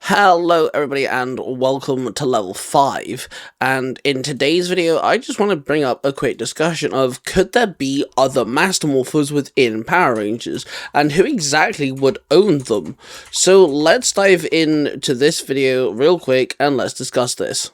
Hello everybody and welcome to level 5, and in today's video I just want to bring up a quick discussion of could there be other Master Morphers within Power Rangers and who exactly would own them. So let's dive into this video real quick and let's discuss this.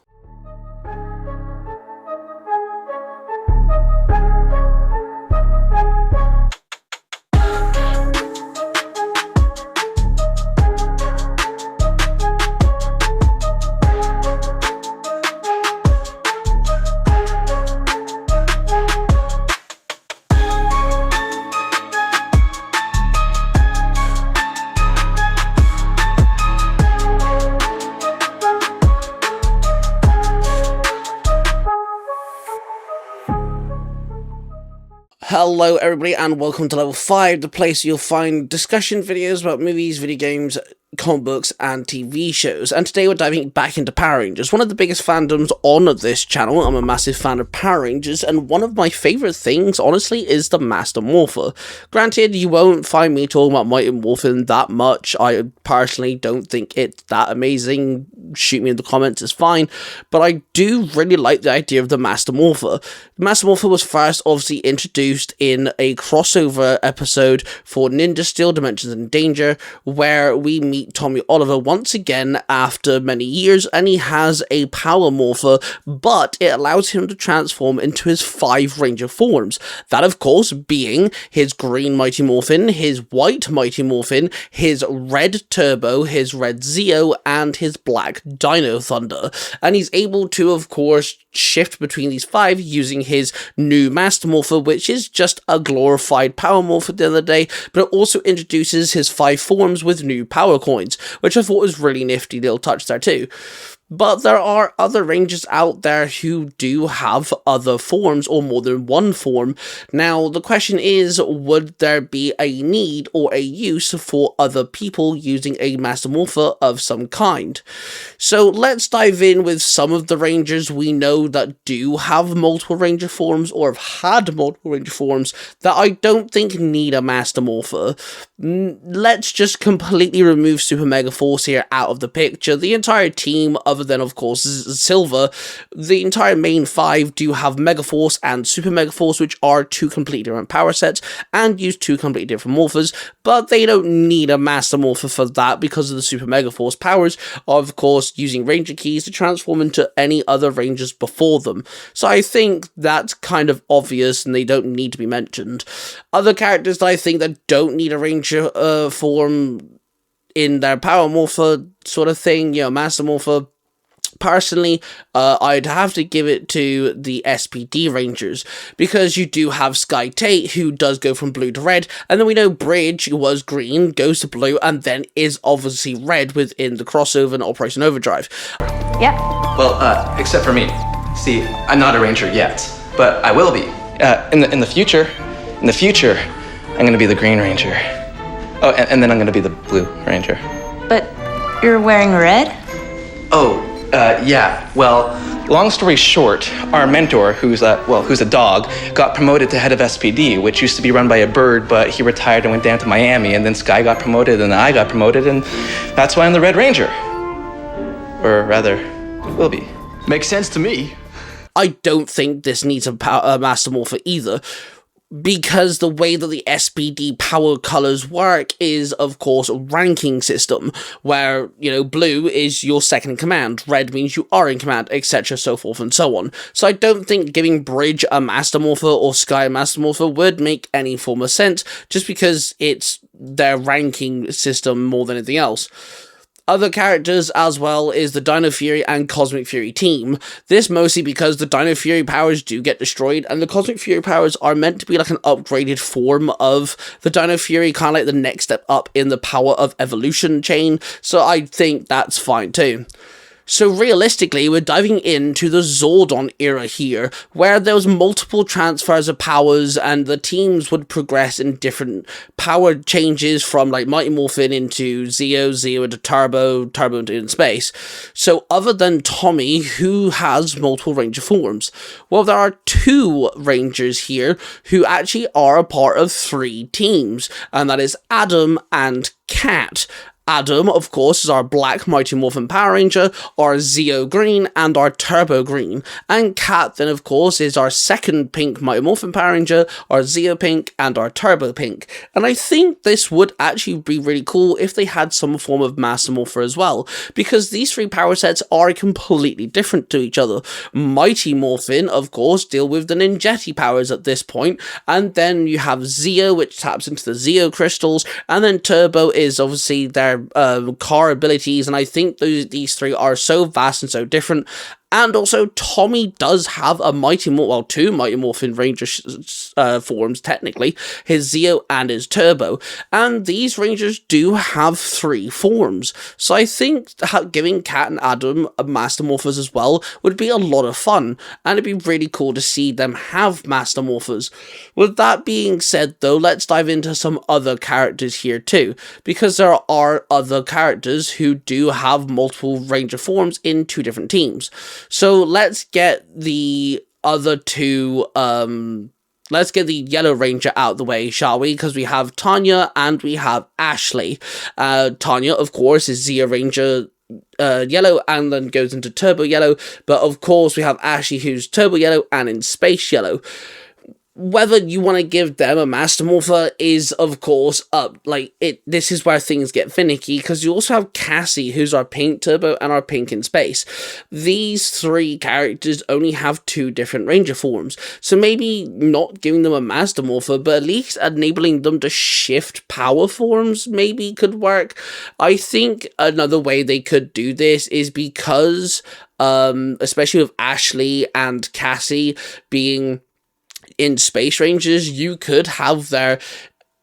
Hello everybody and welcome to level 5, the place you'll find discussion videos about movies, video games, comic books and TV shows, and today we're diving back into Power Rangers, one of the biggest fandoms on this channel. I'm a massive fan of Power Rangers, and one of my favourite things, honestly, is the Master Morpher. Granted, you won't find me talking about Mighty Morphin that much. I personally don't think it's that amazing. Shoot me in the comments, it's fine, but I do really like the idea of the Master Morpher. The Master Morpher was first obviously introduced in a crossover episode for Ninja Steel Dimensions in Danger, where we meet Tommy Oliver once again after many years, and he has a Power Morpher, but it allows him to transform into his 5 Ranger forms. That, of course, being his green Mighty Morphin, his white Mighty Morphin, his red Turbo, his red Zeo, and his black Dino Thunder. And he's able to, of course, shift between these 5 using his new Master Morpher, which is just a glorified Power Morpher at the end of the day, but it also introduces his 5 forms with new power coins, which I thought was really nifty little touch there too. But there are other Rangers out there who do have other forms, or more than one form. Now, the question is, would there be a need or a use for other people using a Master Morpher of some kind? So let's dive in with some of the Rangers we know that do have multiple Ranger forms, or have had multiple Ranger forms, that I don't think need a Master Morpher. Let's just completely remove Super Mega Force here out of the picture. The entire team, other than of course Silver, the entire main 5 do have Mega Force and Super Mega Force, which are 2 completely different power sets and use 2 completely different morphers, but they don't need a Master Morpher for that because of the Super Mega Force powers, of course using Ranger keys to transform into any other Rangers before them. So I think that's kind of obvious and they don't need to be mentioned. Other characters that I think that don't need a Ranger form in their Power Morpher sort of thing, you know, Master Morpher, personally, I'd have to give it to the SPD Rangers, because you do have Sky Tate, who does go from blue to red, and then we know Bridge, who was green, goes to blue, and then is obviously red within the crossover and Operation Overdrive. Yep. Well, except for me. See, I'm not a Ranger yet, but I will be. In the future, I'm gonna be the Green Ranger. Oh, and then I'm gonna be the Blue Ranger. But you're wearing red? Oh, yeah. Well, long story short, our mentor, who's a dog, got promoted to head of SPD, which used to be run by a bird, but he retired and went down to Miami, and then Sky got promoted, and I got promoted, and that's why I'm the Red Ranger. Or rather, will be. Makes sense to me. I don't think this needs a Master Morpher either, because the way that the SPD power colors work is, of course, a ranking system, where, you know, blue is your second in command, red means you are in command, etc., so forth and so on. So I don't think giving Bridge a Master Morpher or Sky a Master Morpher would make any form of sense, just because it's their ranking system more than anything else. Other characters as well is the Dino Fury and Cosmic Fury team. This mostly because the Dino Fury powers do get destroyed, and the Cosmic Fury powers are meant to be like an upgraded form of the Dino Fury, kind of like the next step up in the power of evolution chain, so I think that's fine too. So realistically, we're diving into the Zordon era here, where there was multiple transfers of powers and the teams would progress in different power changes from like Mighty Morphin into Zeo, Zeo into Turbo, Turbo into space. So other than Tommy, who has multiple Ranger forms? Well, there are 2 Rangers here who actually are a part of 3 teams, and that is Adam and Cat. Adam, of course, is our black Mighty Morphin Power Ranger, our Zeo green, and our Turbo green. And Kat, then, of course, is our second pink Mighty Morphin Power Ranger, our Zeo pink, and our Turbo pink. And I think this would actually be really cool if they had some form of Master Morpher as well, because these three power sets are completely different to each other. Mighty Morphin, of course, deal with the Ninjetti powers at this point, and then you have Zeo, which taps into the Zeo crystals, and then Turbo is obviously their car abilities, and I think these three are so vast and so different. And also, Tommy does have two Mighty Morphin Ranger forms, technically, his Zeo and his Turbo, and these Rangers do have 3 forms, so I think giving Kat and Adam Master Morphers as well would be a lot of fun, and it'd be really cool to see them have Master Morphers. With that being said, though, let's dive into some other characters here too, because there are other characters who do have multiple Ranger forms in 2 different teams. So let's get the other 2, let's get the Yellow Ranger out of the way, shall we? Because we have Tanya and we have Ashley. Tanya, of course, is Zeo Ranger Yellow and then goes into Turbo Yellow, but of course we have Ashley who's Turbo Yellow and in Space Yellow. Whether you want to give them a Master Morpher is, of course, up. This is where things get finicky, because you also have Cassie, who's our pink Turbo and our pink in space. These 3 characters only have 2 different Ranger forms, so maybe not giving them a Master Morpher, but at least enabling them to shift power forms maybe could work. I think another way they could do this is because, especially with Ashley and Cassie being in Space Rangers, you could have their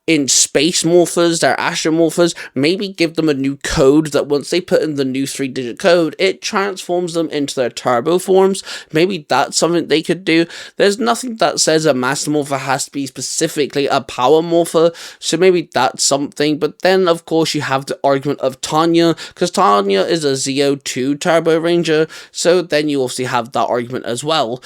in Space Morphers, their Astro Morphers, maybe give them a new code that once they put in the new 3-digit code, it transforms them into their Turbo forms. Maybe that's something they could do. There's nothing that says a Master Morpher has to be specifically a Power Morpher, so maybe that's something. But then, of course, you have the argument of Tanya, because Tanya is a Zeo 2 Turbo Ranger, so then you obviously have that argument as well.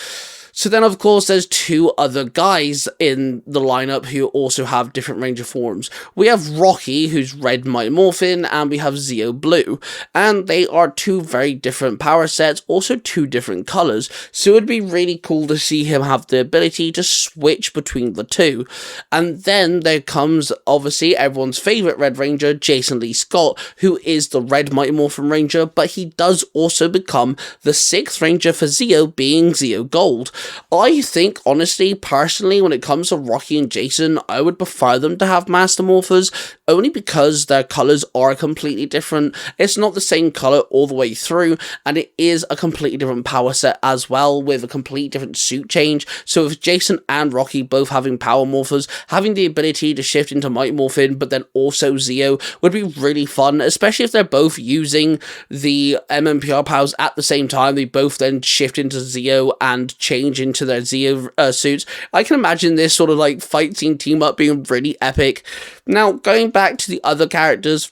So then, of course, there's 2 other guys in the lineup who also have different Ranger forms. We have Rocky, who's Red Mighty Morphin, and we have Zeo Blue. And they are 2 very different power sets, also 2 different colours. So it would be really cool to see him have the ability to switch between the 2. And then there comes, obviously, everyone's favourite Red Ranger, Jason Lee Scott, who is the Red Mighty Morphin Ranger, but he does also become the 6th Ranger for Zeo, being Zeo Gold. I think, honestly, personally, when it comes to Rocky and Jason, I would prefer them to have Master Morphers, only because their colours are completely different. It's not the same colour all the way through, and it is a completely different power set as well, with a completely different suit change. So with Jason and Rocky both having Power Morphers, having the ability to shift into Mighty Morphin, but then also Zeo, would be really fun, especially if they're both using the MMPR powers at the same time. They both then shift into Zeo and change into their Zeo suits. I can imagine this sort of fight scene team up being really epic. Now, going back to the other characters,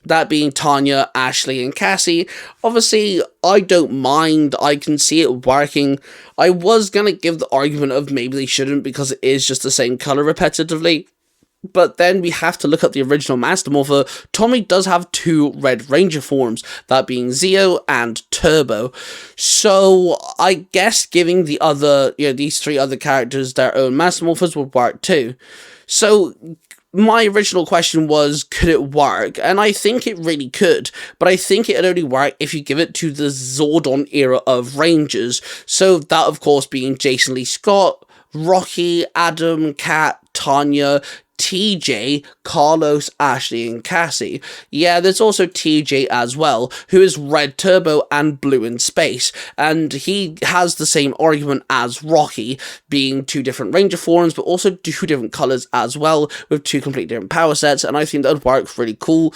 that being Tanya, Ashley, and Cassie, obviously, I don't mind. I can see it working. I was gonna give the argument of maybe they shouldn't, because it is just the same colour repetitively. But then we have to look at the original Master Morpher. Tommy does have 2 Red Ranger forms, that being Zeo and Turbo. So I guess giving the other, these 3 other characters their own Master Morphers would work too. So my original question was, could it work? And I think it really could, but I think it'd only work if you give it to the Zordon era of Rangers. So that, of course, being Jason Lee Scott, Rocky, Adam, Kat, Tanya, TJ, Carlos, Ashley, and Cassie. Yeah, there's also TJ as well, who is Red Turbo and Blue in Space, and he has the same argument as Rocky, being 2 different Ranger forms, but also 2 different colours as well, with 2 completely different power sets, and I think that would work really cool.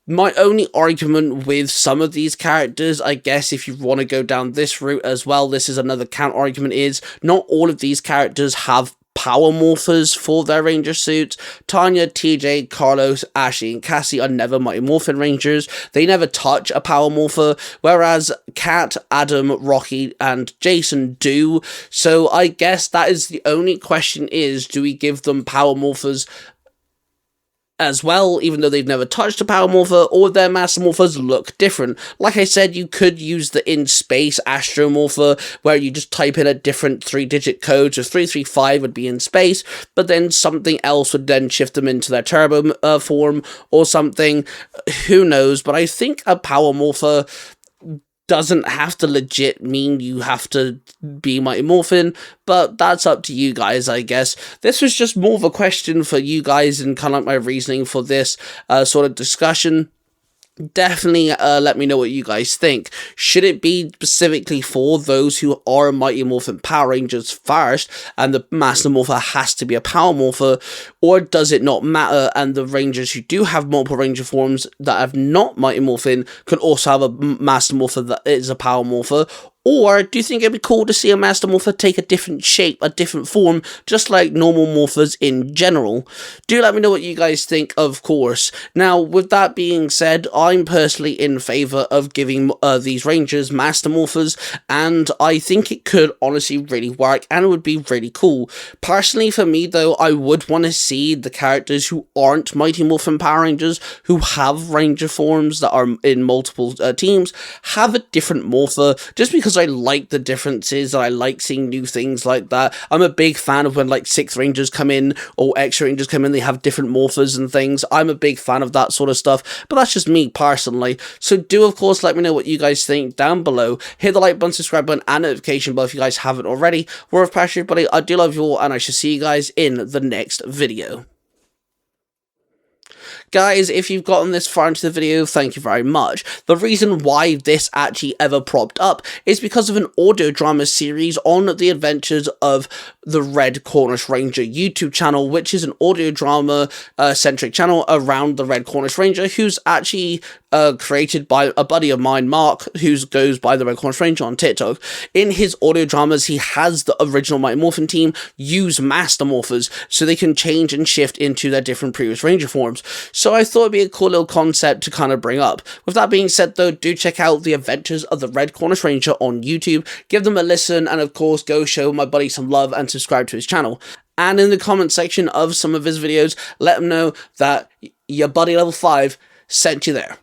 My only argument with some of these characters, I guess if you want to go down this route as well, this is another counter argument, is not all of these characters have Power Morphers for their Ranger suits. Tanya, TJ, Carlos, Ashley, and Cassie are never Mighty Morphin Rangers. They never touch a Power Morpher, whereas Kat, Adam, Rocky, and Jason do. So I guess that is the only question, is do we give them Power Morphers as well, even though they've never touched a Power Morpher, or their Master Morphers look different. Like I said, you could use the in-space Astro Morpher, where you just type in a different 3-digit code, so 335 would be in space, but then something else would then shift them into their Turbo form, or something. Who knows, but I think a Power Morpher doesn't have to legit mean you have to be Mighty Morphin, but that's up to you guys, I guess. This was just more of a question for you guys and kind of like my reasoning for this sort of discussion. Definitely let me know what you guys think. Should it be specifically for those who are Mighty Morphin Power Rangers first, and the Master Morpher has to be a Power Morpher, or does it not matter, and the Rangers who do have multiple Ranger forms that have not Mighty Morphin can also have a Master Morpher that is a Power Morpher? Or do you think it'd be cool to see a Master Morpher take a different shape, a different form, just like normal Morphers in general? Do let me know what you guys think, of course. Now, with that being said, I'm personally in favour of giving these Rangers Master Morphers, and I think it could honestly really work, and it would be really cool. Personally, for me though, I would want to see the characters who aren't Mighty Morphin Power Rangers, who have Ranger forms that are in multiple teams, have a different Morpher, just because I like the differences, and I like seeing new things like that. I'm a big fan of when like 6 Rangers come in, or Extra Rangers come in, they have different Morphers and things. I'm a big fan of that sort of stuff, but that's just me personally. So do of course let me know what you guys think down below. Hit the like button, subscribe button, and notification bell if you guys haven't already. We're of passion, everybody. I do love you all, and I shall see you guys in the next video. Guys, if you've gotten this far into the video, thank you very much. The reason why this actually ever propped up is because of an audio drama series on the adventures of the Red Cornish Ranger YouTube channel, which is an audio drama centric channel around the Red Cornish Ranger, who's actually created by a buddy of mine, Mark, who goes by the Red Cornish Ranger on TikTok. In his audio dramas, he has the original Mighty Morphin team use Master Morphers so they can change and shift into their different previous Ranger forms. So I thought it'd be a cool little concept to kind of bring up. With that being said though, do check out the adventures of the Red Cornish Ranger on YouTube, give them a listen, and of course go show my buddy some love and subscribe to his channel. And in the comment section of some of his videos, let him know that your buddy level 5 sent you there.